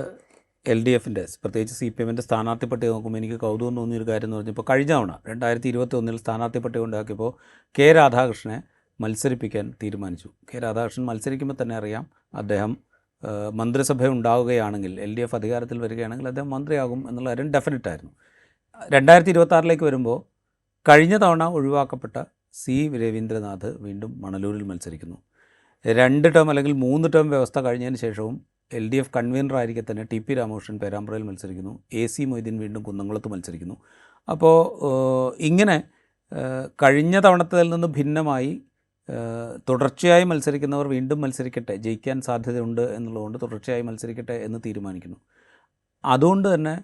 LDFൻ്റെ പ്രത്യേകിച്ച് CPIMൻ്റെ സ്ഥാനാർത്ഥി പട്ടിക നോക്കുമ്പോൾ എനിക്ക് കൗതുകം തോന്നിയൊരു കാര്യം എന്ന് പറഞ്ഞാൽ, ഇപ്പോൾ കഴിഞ്ഞ തവണ 2021 സ്ഥാനാർത്ഥി പട്ടിക ഉണ്ടാക്കിയപ്പോൾ K. രാധാകൃഷ്ണനെ മത്സരിപ്പിക്കാൻ തീരുമാനിച്ചു. K. രാധാകൃഷ്ണൻ മത്സരിക്കുമ്പോൾ തന്നെ അറിയാം അദ്ദേഹം മന്ത്രിസഭ ഉണ്ടാവുകയാണെങ്കിൽ, LDF അധികാരത്തിൽ വരികയാണെങ്കിൽ അദ്ദേഹം മന്ത്രിയാകും എന്നുള്ള കാര്യം ഡെഫിനറ്റായിരുന്നു. 2026 വരുമ്പോൾ കഴിഞ്ഞ തവണ ഒഴിവാക്കപ്പെട്ട C. രവീന്ദ്രനാഥ് വീണ്ടും മണലൂരിൽ മത്സരിക്കുന്നു. 2 ടേം അല്ലെങ്കിൽ 3 ടേം വ്യവസ്ഥ കഴിഞ്ഞതിന് ശേഷവും LDF കൺവീനറായിരിക്കെ തന്നെ TP രാമകൃഷ്ണൻ പേരാമ്പ്രയിൽ മത്സരിക്കുന്നു. AC മൊയ്തീൻ വീണ്ടും കുന്നംകുളത്ത് മത്സരിക്കുന്നു. അപ്പോൾ ഇങ്ങനെ കഴിഞ്ഞ തവണത്തിൽ നിന്ന് ഭിന്നമായി തുടർച്ചയായി മത്സരിക്കുന്നവർ വീണ്ടും മത്സരിക്കട്ടെ, ജയിക്കാൻ സാധ്യതയുണ്ട് എന്നുള്ളതുകൊണ്ട് തുടർച്ചയായി മത്സരിക്കട്ടെ എന്ന് തീരുമാനിക്കുന്നു. അതുകൊണ്ട് തന്നെ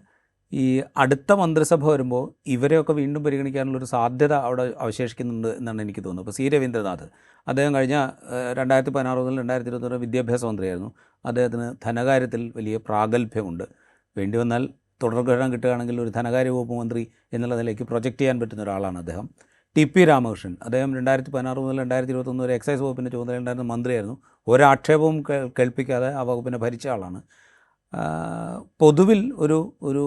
ഈ അടുത്ത മന്ത്രിസഭ വരുമ്പോൾ ഇവരെയൊക്കെ വീണ്ടും പരിഗണിക്കാനുള്ളൊരു സാധ്യത അവിടെ അവശേഷിക്കുന്നുണ്ട് എന്നാണ് എനിക്ക് തോന്നുന്നത്. ഇപ്പോൾ C. രവീന്ദ്രനാഥ് അദ്ദേഹം കഴിഞ്ഞ 2016 മുതൽ 2021 വിദ്യാഭ്യാസ മന്ത്രിയായിരുന്നു. അദ്ദേഹത്തിന് ധനകാര്യത്തിൽ വലിയ പ്രാഗൽഭ്യമുണ്ട്. വേണ്ടി വന്നാൽ തുടർഭരണം കിട്ടുകയാണെങ്കിൽ ഒരു ധനകാര്യ വകുപ്പ് മന്ത്രി എന്നുള്ള നിലയ്ക്ക് പ്രൊജക്റ്റ് ചെയ്യാൻ പറ്റുന്ന ഒരാളാണ് അദ്ദേഹം. TP രാമകൃഷ്ണൻ അദ്ദേഹം 2016 മുതൽ 2021 വരെ എക്സൈസ് വകുപ്പിൻ്റെ ചുമതലയുണ്ടായിരുന്ന മന്ത്രിയായിരുന്നു. ഒരാക്ഷേപവും കേൾപ്പിക്കാതെ ആ വകുപ്പിനെ ഭരിച്ച ആളാണ്. പൊതുവിൽ ഒരു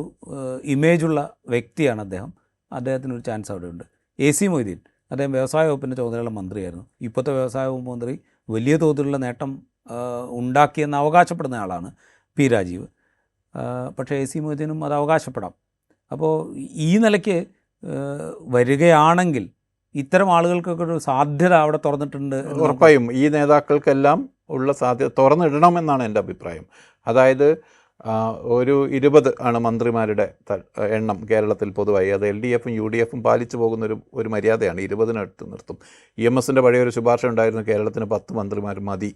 ഇമേജുള്ള വ്യക്തിയാണ് അദ്ദേഹം. അദ്ദേഹത്തിനൊരു ചാൻസ് അവിടെയുണ്ട്. AC മൊയ്തീൻ അദ്ദേഹം വ്യവസായ വകുപ്പിൻ്റെ ചുമതലയുള്ള മന്ത്രിയായിരുന്നു. ഇപ്പോഴത്തെ വ്യവസായ വകുപ്പ് മന്ത്രി വലിയ തോതിലുള്ള നേട്ടം ഉണ്ടാക്കിയെന്ന് അവകാശപ്പെടുന്ന ആളാണ് P. രാജീവ്. പക്ഷേ AC മൊയ്തീനും അത് അവകാശപ്പെടാം. അപ്പോൾ ഈ നിലയ്ക്ക് വരികയാണെങ്കിൽ ഇത്തരം ആളുകൾക്കൊക്കെ ഒരു സാധ്യത അവിടെ തുറന്നിട്ടുണ്ട്. ഉറപ്പായും ഈ നേതാക്കൾക്കെല്ലാം ഉള്ള സാധ്യത തുറന്നിടണമെന്നാണ് എൻ്റെ അഭിപ്രായം. അതായത് ഒരു 20 ആണ് മന്ത്രിമാരുടെ എണ്ണം കേരളത്തിൽ പൊതുവായി. അത് LDFും UDFും പാലിച്ചു പോകുന്ന ഒരു മര്യാദയാണ്. 20 നിർത്തും. EMSൻ്റെ പഴയൊരു ശുപാർശ ഉണ്ടായിരുന്നു, കേരളത്തിന് 10 മന്ത്രിമാർ മതി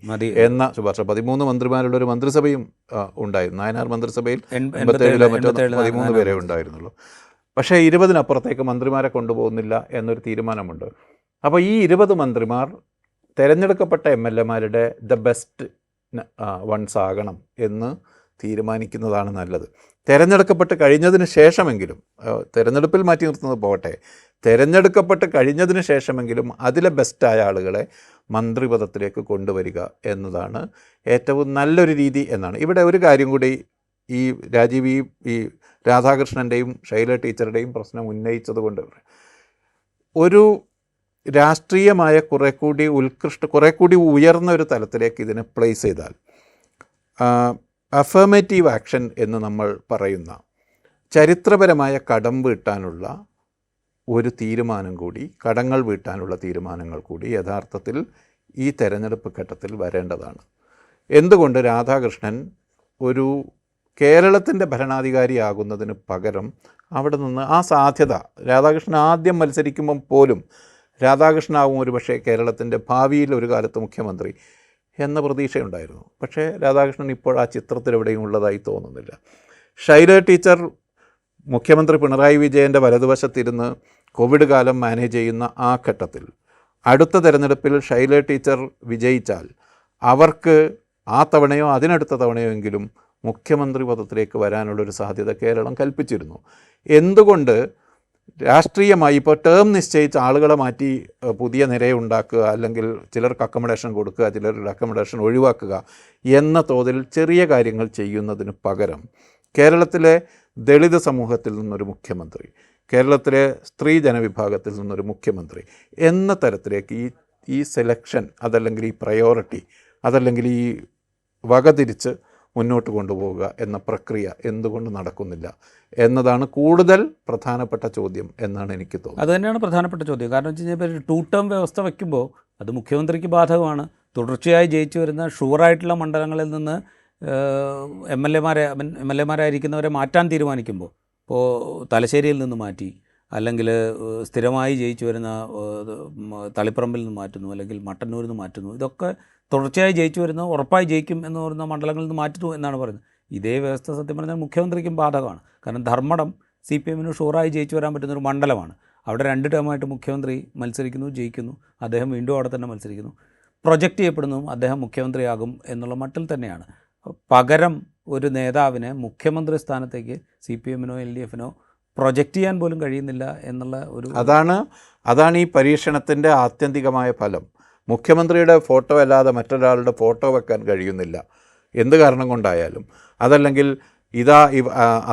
എന്ന ശുപാർശ. 13 മന്ത്രിമാരുള്ള ഒരു മന്ത്രിസഭയും ഉണ്ടായിരുന്നു. നായനാർ മന്ത്രിസഭയിൽ 87 മറ്റോ 13 പേരെ ഉണ്ടായിരുന്നുള്ളൂ. പക്ഷേ 20-നപ്പുറത്തേക്ക് മന്ത്രിമാരെ കൊണ്ടുപോകുന്നില്ല എന്നൊരു തീരുമാനമുണ്ട്. അപ്പോൾ ഈ 20 മന്ത്രിമാർ തിരഞ്ഞെടുക്കപ്പെട്ട MLAമാരുടെ ദ ബെസ്റ്റ് വൺസ് ആകണം എന്ന് തീരുമാനിക്കുന്നതാണ് നല്ലത്. തിരഞ്ഞെടുക്കപ്പെട്ട് കഴിഞ്ഞതിന് ശേഷമെങ്കിലും, തിരഞ്ഞെടുപ്പിൽ മാറ്റി നിർത്തുന്നത് പോകട്ടെ, തിരഞ്ഞെടുക്കപ്പെട്ട് കഴിഞ്ഞതിന് ശേഷമെങ്കിലും അതിലെ ബെസ്റ്റായ ആളുകളെ മന്ത്രിപദത്തിലേക്ക് കൊണ്ടുവരിക എന്നതാണ് ഏറ്റവും നല്ലൊരു രീതി എന്നാണ്. ഇവിടെ ഒരു കാര്യം കൂടി ഈ രാജീവ് ഈ രാധാകൃഷ്ണൻ്റെയും ശൈല ടീച്ചറുടെയും പ്രശ്നം ഉന്നയിച്ചത് കൊണ്ട്, ഒരു രാഷ്ട്രീയമായ കുറേ കൂടി ഉയർന്ന ഒരു തലത്തിലേക്ക് ഇതിനെ പ്ലേസ് ചെയ്താൽ, അഫർമേറ്റീവ് ആക്ഷൻ എന്ന് നമ്മൾ പറയുന്ന ചരിത്രപരമായ കടം വീട്ടാനുള്ള ഒരു തീരുമാനം കൂടി, കടങ്ങൾ വീട്ടാനുള്ള തീരുമാനങ്ങൾ കൂടി യഥാർത്ഥത്തിൽ ഈ തെരഞ്ഞെടുപ്പ് ഘട്ടത്തിൽ വരേണ്ടതാണ്. എന്തുകൊണ്ട് രാധാകൃഷ്ണൻ ഒരു കേരളത്തിൻ്റെ ഭരണാധികാരിയാകുന്നതിന് പകരം അവിടെ നിന്ന് ആ സാധ്യത, രാധാകൃഷ്ണൻ ആദ്യം മത്സരിക്കുമ്പം പോലും രാധാകൃഷ്ണനാവും ഒരു പക്ഷേ കേരളത്തിൻ്റെ ഭാവിയിൽ ഒരു കാലത്ത് മുഖ്യമന്ത്രി എന്ന പ്രതീക്ഷയുണ്ടായിരുന്നു. പക്ഷേ രാധാകൃഷ്ണൻ ഇപ്പോൾ ആ ചിത്രത്തിൽ എവിടെയും ഉള്ളതായി തോന്നുന്നില്ല. ശൈല ടീച്ചർ മുഖ്യമന്ത്രി പിണറായി വിജയൻ്റെ വലതുവശത്തിരുന്ന് കോവിഡ് കാലം മാനേജ് ചെയ്യുന്ന ആ ഘട്ടത്തിൽ അടുത്ത തെരഞ്ഞെടുപ്പിൽ ശൈല ടീച്ചർ വിജയിച്ചാൽ അവർക്ക് ആ തവണയോ അതിനടുത്ത തവണയോ എങ്കിലും മുഖ്യമന്ത്രി പദത്തിലേക്ക് വരാനുള്ളൊരു സാധ്യത കേരളം കൽപ്പിച്ചിരുന്നു. എന്തുകൊണ്ട് രാഷ്ട്രീയമായി ഇപ്പോൾ ടേം നിശ്ചയിച്ച ആളുകളെ മാറ്റി പുതിയ നിരയുണ്ടാക്കുക, അല്ലെങ്കിൽ ചിലർക്ക് അക്കമഡേഷൻ കൊടുക്കുക, ചിലർക്ക് അക്കമഡേഷൻ ഒഴിവാക്കുക എന്ന തോതിൽ ചെറിയ കാര്യങ്ങൾ ചെയ്യുന്നതിന് പകരം കേരളത്തിലെ ദളിത് സമൂഹത്തിൽ നിന്നൊരു മുഖ്യമന്ത്രി, കേരളത്തിലെ സ്ത്രീ ജനവിഭാഗത്തിൽ നിന്നൊരു മുഖ്യമന്ത്രി എന്ന തരത്തിലേക്ക് ഈ സെലക്ഷൻ, അതല്ലെങ്കിൽ ഈ പ്രയോറിറ്റി, അതല്ലെങ്കിൽ ഈ വകതിരിച്ച് മുന്നോട്ട് കൊണ്ടുപോവുക എന്ന പ്രക്രിയ എന്തുകൊണ്ട് നടക്കുന്നില്ല എന്നതാണ് കൂടുതൽ പ്രധാനപ്പെട്ട ചോദ്യം എന്നാണ് എനിക്ക് തോന്നുന്നത്. അതുതന്നെയാണ് പ്രധാനപ്പെട്ട ചോദ്യം. കാരണം വെച്ച് കഴിഞ്ഞാൽ ഒരു 2 ടേം വ്യവസ്ഥ വയ്ക്കുമ്പോൾ അത് മുഖ്യമന്ത്രിക്ക് ബാധകമാണ്. തുടർച്ചയായി ജയിച്ചു വരുന്ന ഷുവറായിട്ടുള്ള മണ്ഡലങ്ങളിൽ നിന്ന് എം എൽ എമാരായിരിക്കുന്നവരെ മാറ്റാൻ തീരുമാനിക്കുമ്പോൾ, ഇപ്പോൾ തലശ്ശേരിയിൽ നിന്ന് മാറ്റി, അല്ലെങ്കിൽ സ്ഥിരമായി ജയിച്ചു വരുന്ന തളിപ്പറമ്പിൽ നിന്ന് മാറ്റുന്നു, അല്ലെങ്കിൽ മട്ടന്നൂരിൽ നിന്ന് മാറ്റുന്നു, ഇതൊക്കെ തുടർച്ചയായി ജയിച്ചു വരുന്ന, ഉറപ്പായി ജയിക്കും എന്ന് പറയുന്ന മണ്ഡലങ്ങളിൽ നിന്ന് മാറ്റുന്നു എന്നാണ് പറയുന്നത്. ഇതേ വ്യവസ്ഥ സത്യം പറഞ്ഞാൽ മുഖ്യമന്ത്രിക്കും ബാധകമാണ്. കാരണം ധർമ്മടം CPM ഷുവറായി ജയിച്ചു വരാൻ പറ്റുന്നൊരു മണ്ഡലമാണ്. അവിടെ 2 ടേമായിട്ട് മുഖ്യമന്ത്രി മത്സരിക്കുന്നു, ജയിക്കുന്നു, അദ്ദേഹം വീണ്ടും അവിടെ തന്നെ മത്സരിക്കുന്നു, പ്രൊജക്റ്റ് ചെയ്യപ്പെടുന്നതും അദ്ദേഹം മുഖ്യമന്ത്രിയാകും എന്നുള്ള മട്ടിൽ തന്നെയാണ്. പകരം ഒരു നേതാവിനെ മുഖ്യമന്ത്രി സ്ഥാനത്തേക്ക് CPM-നോ LDF-നോ പ്രൊജക്റ്റ് ചെയ്യാൻ പോലും കഴിയുന്നില്ല എന്നുള്ള ഒരു അതാണ് ഈ പരീക്ഷണത്തിൻ്റെ ആത്യന്തികമായ ഫലം. മുഖ്യമന്ത്രിയുടെ ഫോട്ടോ അല്ലാതെ മറ്റൊരാളുടെ ഫോട്ടോ വെക്കാൻ കഴിയുന്നില്ല, എന്ത് കാരണം കൊണ്ടായാലും. അതല്ലെങ്കിൽ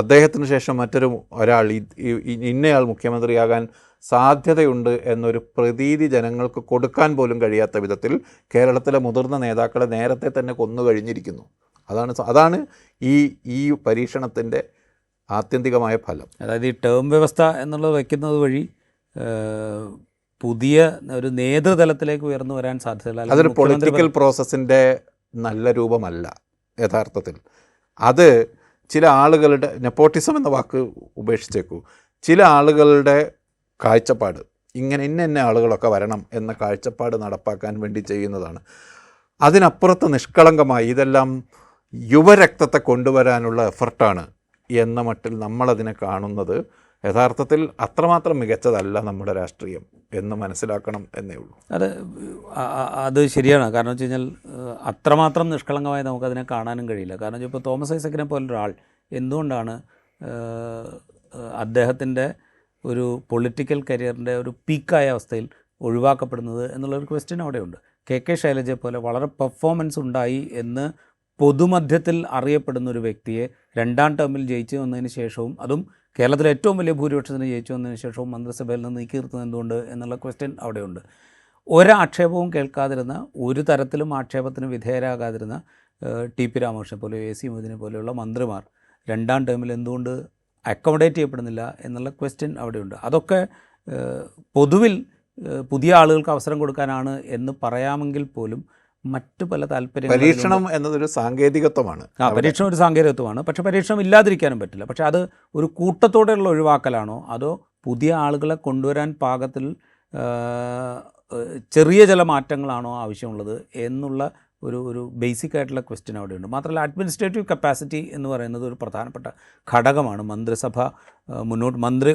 അദ്ദേഹത്തിന് ശേഷം ഒരാൾ ഇന്നയാൾ മുഖ്യമന്ത്രിയാകാൻ സാധ്യതയുണ്ട് എന്നൊരു പ്രതീതി ജനങ്ങൾക്ക് കൊടുക്കാൻ പോലും കഴിയാത്ത വിധത്തിൽ കേരളത്തിലെ മുതിർന്ന നേതാക്കളെ നേരത്തെ തന്നെ കൊന്നു കഴിഞ്ഞിരിക്കുന്നു. അതാണ് ഈ പരീക്ഷണത്തിൻ്റെ ആത്യന്തികമായ ഫലം. അതായത് ഈ ടേം വ്യവസ്ഥ എന്നുള്ളത് വയ്ക്കുന്നത് വഴി പുതിയ ഒരു നേതൃതലത്തിലേക്ക് ഉയർന്നു വരാൻ സാധ്യതയില്ല. അതൊരു പൊളിറ്റിക്കൽ പ്രോസസ്സിൻ്റെ നല്ല രൂപമല്ല യഥാർത്ഥത്തിൽ. അത് ചില ആളുകളുടെ, നെപ്പോട്ടിസം എന്ന വാക്ക് ഉപേക്ഷിച്ചേക്കൂ, ചില ആളുകളുടെ കാഴ്ചപ്പാട്, ഇന്ന ആളുകളൊക്കെ വരണം എന്ന കാഴ്ചപ്പാട് നടപ്പാക്കാൻ വേണ്ടി ചെയ്യുന്നതാണ്. അതിനപ്പുറത്ത് നിഷ്കളങ്കമായി ഇതെല്ലാം യുവരക്തത്തെ കൊണ്ടുവരാനുള്ള എഫർട്ടാണ് എന്ന മട്ടിൽ നമ്മളതിനെ കാണുന്നത് യഥാർത്ഥത്തിൽ അത്രമാത്രം മികച്ചതല്ല നമ്മുടെ രാഷ്ട്രീയം എന്ന് മനസ്സിലാക്കണം എന്നേ ഉള്ളൂ. അത് ശരിയാണ്. കാരണം വെച്ച് കഴിഞ്ഞാൽ അത്രമാത്രം നിഷ്കളങ്കമായി നമുക്കതിനെ കാണാനും കഴിയില്ല. കാരണം ഇപ്പോൾ തോമസ് ഐസക്കിനെ പോലൊരാൾ എന്തുകൊണ്ടാണ് അദ്ദേഹത്തിൻ്റെ ഒരു പൊളിറ്റിക്കൽ കരിയറിൻ്റെ ഒരു പീക്കായ അവസ്ഥയിൽ ഒഴിവാക്കപ്പെടുന്നത് എന്നുള്ളൊരു ക്വസ്റ്റ്യൻ അവിടെയുണ്ട്. KK ശൈലജയെ പോലെ വളരെ പെർഫോമൻസ് ഉണ്ടായി എന്ന് പൊതുമധ്യത്തിൽ അറിയപ്പെടുന്ന ഒരു വ്യക്തിയെ 2ാം ടേമിൽ ജയിച്ചു വന്നതിന് ശേഷവും, അതും കേരളത്തിലെ ഏറ്റവും വലിയ ഭൂരിപക്ഷത്തിന് ജയിച്ചു വന്നതിന് ശേഷവും മന്ത്രിസഭയിൽ നിന്ന് നീക്കി നിർത്തുന്നത് എന്തുകൊണ്ട് എന്നുള്ള ക്വസ്റ്റ്യൻ അവിടെയുണ്ട്. ഒരാക്ഷേപവും കേൾക്കാതിരുന്ന, ഒരു തരത്തിലും ആക്ഷേപത്തിന് വിധേയരാകാതിരുന്ന TP രാമകൃഷ്ണനെ പോലെ AC മൊയ്തീനെ പോലെയുള്ള മന്ത്രിമാർ 2ാം ടേമിൽ എന്തുകൊണ്ട് അക്കോമഡേറ്റ് ചെയ്യപ്പെടുന്നില്ല എന്നുള്ള ക്വസ്റ്റ്യൻ അവിടെയുണ്ട്. അതൊക്കെ പൊതുവിൽ പുതിയ ആളുകൾക്ക് അവസരം കൊടുക്കാനാണ് എന്ന് പറയാമെങ്കിൽ പോലും മറ്റു പല താല്പര്യങ്ങൾ, പരീക്ഷണം എന്നതൊരു സാങ്കേതികത്വമാണ്. പരീക്ഷണം ഒരു സാങ്കേതികത്വമാണ്. പക്ഷേ പരീക്ഷണം ഇല്ലാതിരിക്കാനും പറ്റില്ല. പക്ഷേ അത് ഒരു കൂട്ടത്തോടെയുള്ള ഒഴിവാക്കലാണോ അതോ പുതിയ ആളുകളെ കൊണ്ടുവരാൻ പാകത്തിൽ ചെറിയ ചില മാറ്റങ്ങളാണോ ആവശ്യമുള്ളത് എന്നുള്ള ഒരു ബേസിക് ആയിട്ടുള്ള ക്വസ്റ്റ്യൻ അവിടെയുണ്ട്. മാത്രമല്ല അഡ്മിനിസ്ട്രേറ്റീവ് കപ്പാസിറ്റി എന്ന് പറയുന്നത് ഒരു പ്രധാനപ്പെട്ട ഘടകമാണ്. മന്ത്രിസഭ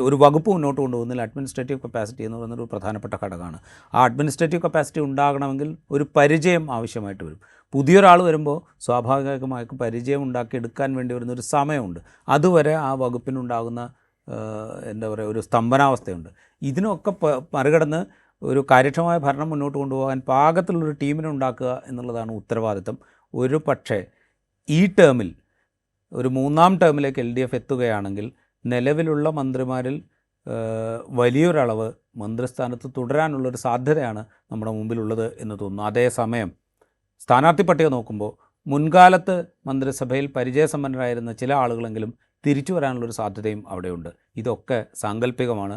ഒരു വകുപ്പ് മുന്നോട്ട് കൊണ്ടുപോകുന്നതിൽ അഡ്മിനിസ്ട്രേറ്റീവ് കപ്പാസിറ്റി എന്ന് പറയുന്നത് ഒരു പ്രധാനപ്പെട്ട ഘടകമാണ്. ആ അഡ്മിനിസ്ട്രേറ്റീവ് കപ്പാസിറ്റി ഉണ്ടാകണമെങ്കിൽ ഒരു പരിചയം ആവശ്യമായിട്ട് വരും. പുതിയൊരാൾ വരുമ്പോൾ സ്വാഭാവികമായിട്ടും പരിചയം ഉണ്ടാക്കിയെടുക്കാൻ വേണ്ടി വരുന്നൊരു സമയമുണ്ട്. അതുവരെ ആ വകുപ്പിനുണ്ടാകുന്ന എന്താ പറയുക, ഒരു സ്തംഭനാവസ്ഥയുണ്ട്. ഇതിനൊക്കെ മറികടന്ന് ഒരു കാര്യക്ഷമമായ ഭരണം മുന്നോട്ട് കൊണ്ടുപോകാൻ പാകത്തിലുള്ളൊരു ടീമിനെ ഉണ്ടാക്കുക എന്നുള്ളതാണ് ഉത്തരവാദിത്തം. ഒരു പക്ഷേ ഈ ടേമിൽ ഒരു 3ാം ടേമിലേക്ക് LDF എത്തുകയാണെങ്കിൽ നിലവിലുള്ള മന്ത്രിമാരിൽ വലിയൊരളവ് മന്ത്രിസ്ഥാനത്ത് തുടരാനുള്ളൊരു സാധ്യതയാണ് നമ്മുടെ മുമ്പിലുള്ളത് എന്ന് തോന്നുന്നു. അതേസമയം സ്ഥാനാർത്ഥി പട്ടിക നോക്കുമ്പോൾ മുൻകാലത്ത് മന്ത്രിസഭയിൽ പരിചയസമ്പന്നരായിരുന്ന ചില ആളുകളെങ്കിലും തിരിച്ചു വരാനുള്ളൊരു സാധ്യതയും അവിടെയുണ്ട്. ഇതൊക്കെ സാങ്കല്പികമാണ്.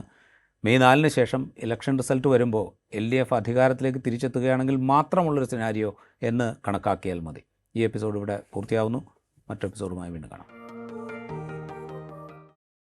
മെയ് 4-ന് ശേഷം ഇലക്ഷൻ റിസൾട്ട് വരുമ്പോൾ LDF അധികാരത്തിലേക്ക് തിരിച്ചെത്തുകയാണെങ്കിൽ മാത്രമുള്ളൊരു സിനാരിയോ എന്ന് കണക്കാക്കിയാൽ മതി. ഈ എപ്പിസോഡ് ഇവിടെ പൂർത്തിയാവുന്നു. മറ്റു എപ്പിസോഡുമായി വീണ്ടും കാണാം.